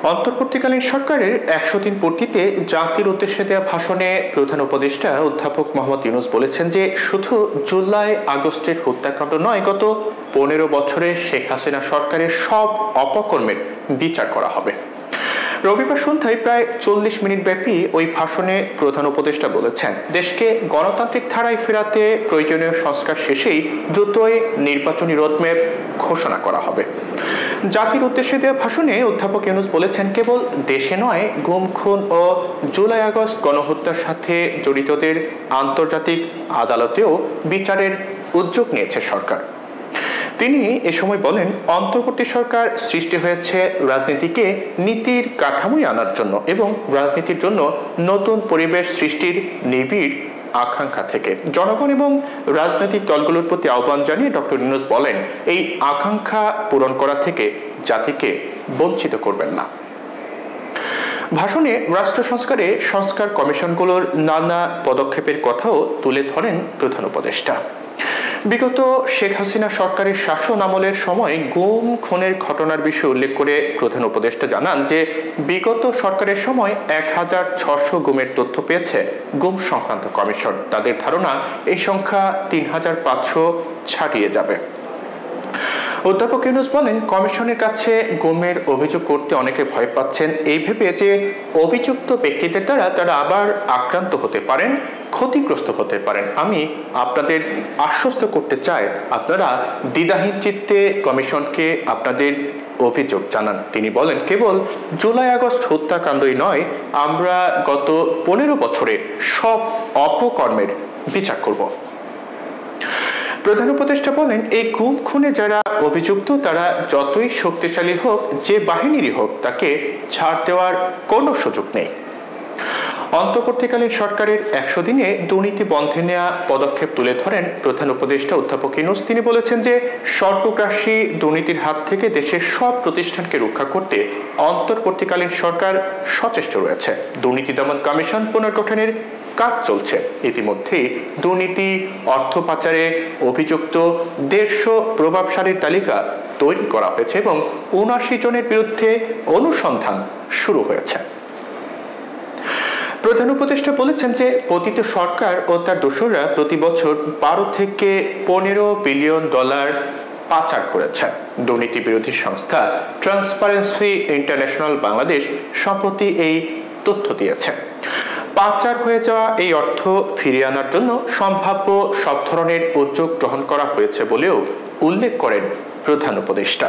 অন্তর্বর্তীকালীন সরকারের ১০০ দিন পূর্তিতে জাতির উদ্দেশ্যে দেওয়া ভাষণে প্রধান উপদেষ্টা অধ্যাপক মোহাম্মদ ইউনূস বলেছেন যে শুধু জুলাই আগস্টের হত্যাকাণ্ড নয়, গত ১৫ বছরে শেখ হাসিনা সরকারের সব অপকর্মের বিচার করা হবে। রবিবার সন্ধ্যায় প্রায় ৪০ মিনিট ব্যাপী ওই ভাষণে প্রধান উপদেষ্টা বলেছেন, দেশকে গণতান্ত্রিক ধারায় ফেরাতে প্রয়োজনীয় সংস্কার শেষেই দ্রুতই নির্বাচনী রোডম্যাপ ঘোষণা করা হবে। জাতির উদ্দেশ্যে দেওয়া ভাষণে অধ্যাপক ইউনূস বলেছেন, কেবল দেশে নয়, গুম, খুন ও জুলাই আগস্ট গণহত্যার সাথে জড়িতদের আন্তর্জাতিক আদালতেও বিচারের উদ্যোগ নিয়েছে সরকার। তিনি এ সময় বলেন, অন্তর্বর্তী সরকার সৃষ্টি হয়েছে রাজনীতিকে নীতির কাঠামোয় আনার জন্য এবং রাজনীতির জন্য নতুন পরিবেশ সৃষ্টির নিবিড় আকাঙ্ক্ষা থেকে। জনগণ এবং রাজনৈতিক দলগুলোর প্রতি আহ্বান জানিয়ে ডক্টর ইউনূস বলেন, এই আকাঙ্ক্ষা পূরণ করা থেকে জাতিকে বঞ্চিত করবেন না। ভাষণে রাষ্ট্র সংস্কার কমিশনগুলোর নানা পদক্ষেপের কথাও তুলে ধরেন প্রধান উপদেষ্টা। বিগত শেখ হাসিনা সরকারের শাসন আমলের সময় গুম খুনের ঘটনার বিষয়ে উল্লেখ করে প্রধান উপদেষ্টা জানান যে বিগত সরকারের সময় ১৬০০ গুমের তথ্য পেয়েছে গুম সংক্রান্ত কমিশন। তাদের ধারণা এই সংখ্যা ৩৫০০ ছাড়িয়ে যাবে। অধ্যাপক ইউনূস বলেন, কমিশনের কাছে গুমের অভিযোগ করতে অনেকে ভয় পাচ্ছেন এই ভেবে যে অভিযুক্ত ব্যক্তিদের দ্বারা তারা আবার আক্রান্ত হতে পারেন, ক্ষতিগ্রস্ত হতে পারেন। আমি আপনাদের আশ্বস্ত করতে চাই, আপনারা দ্বিধাহীন চিত্তে কমিশনকে আপনাদের অভিযোগ জানান। তিনি বলেন, কেবল জুলাই আগস্ট হত্যাকাণ্ডই নয়, আমরা গত ১৫ বছরে সব অপকর্মের বিচার করব। প্রধান উপদেষ্টা বলেন, এই গুম খুনে যারা অভিযুক্ত তারা যতই শক্তিশালী হোক, যে বাহিনীরই হোক, তাকে ছাড় দেওয়ার কোনো সুযোগ নেই। অন্তর্বর্তীকালীন সরকারের ১০০ দিনে দুর্নীতি বন্ধে নেওয়া পদক্ষেপ তুলে ধরেন প্রধান উপদেষ্টা অধ্যাপক ইউনূস। তিনি বলেছেন যে সর্বগ্রাসী দুর্নীতির হাত থেকে দেশের সব প্রতিষ্ঠানকে রক্ষা করতে অন্তর্বর্তীকালীন সরকার সচেষ্ট রয়েছে। দুর্নীতি দমন কমিশন পুনর্গঠনের কাজ চলছে। ইতিমধ্যে দুর্নীতি, অর্থ পাচারে অভিযুক্ত ১৫০ প্রভাবশালীর তালিকা তৈরি করা হয়েছে এবং ৭৯ জনের বিরুদ্ধে অনুসন্ধান শুরু হয়েছে। প্রধান উপদেষ্টা বলেছেন যে পতিত সরকার ও তার দোসররা প্রতি বছর ১২ থেকে ১৫ বিলিয়ন ডলার পাচার করেছে। দুর্নীতি বিরোধী সংস্থা ট্রান্সপারেন্সি ইন্টারন্যাশনাল বাংলাদেশ সম্প্রতি এই তথ্য দিয়েছে। পাচার হয়ে যাওয়া এই অর্থ ফিরিয়ে আনার জন্য সম্ভাব্য সব ধরনের উদ্যোগ গ্রহণ করা হয়েছে বলেও উল্লেখ করেন প্রধান উপদেষ্টা।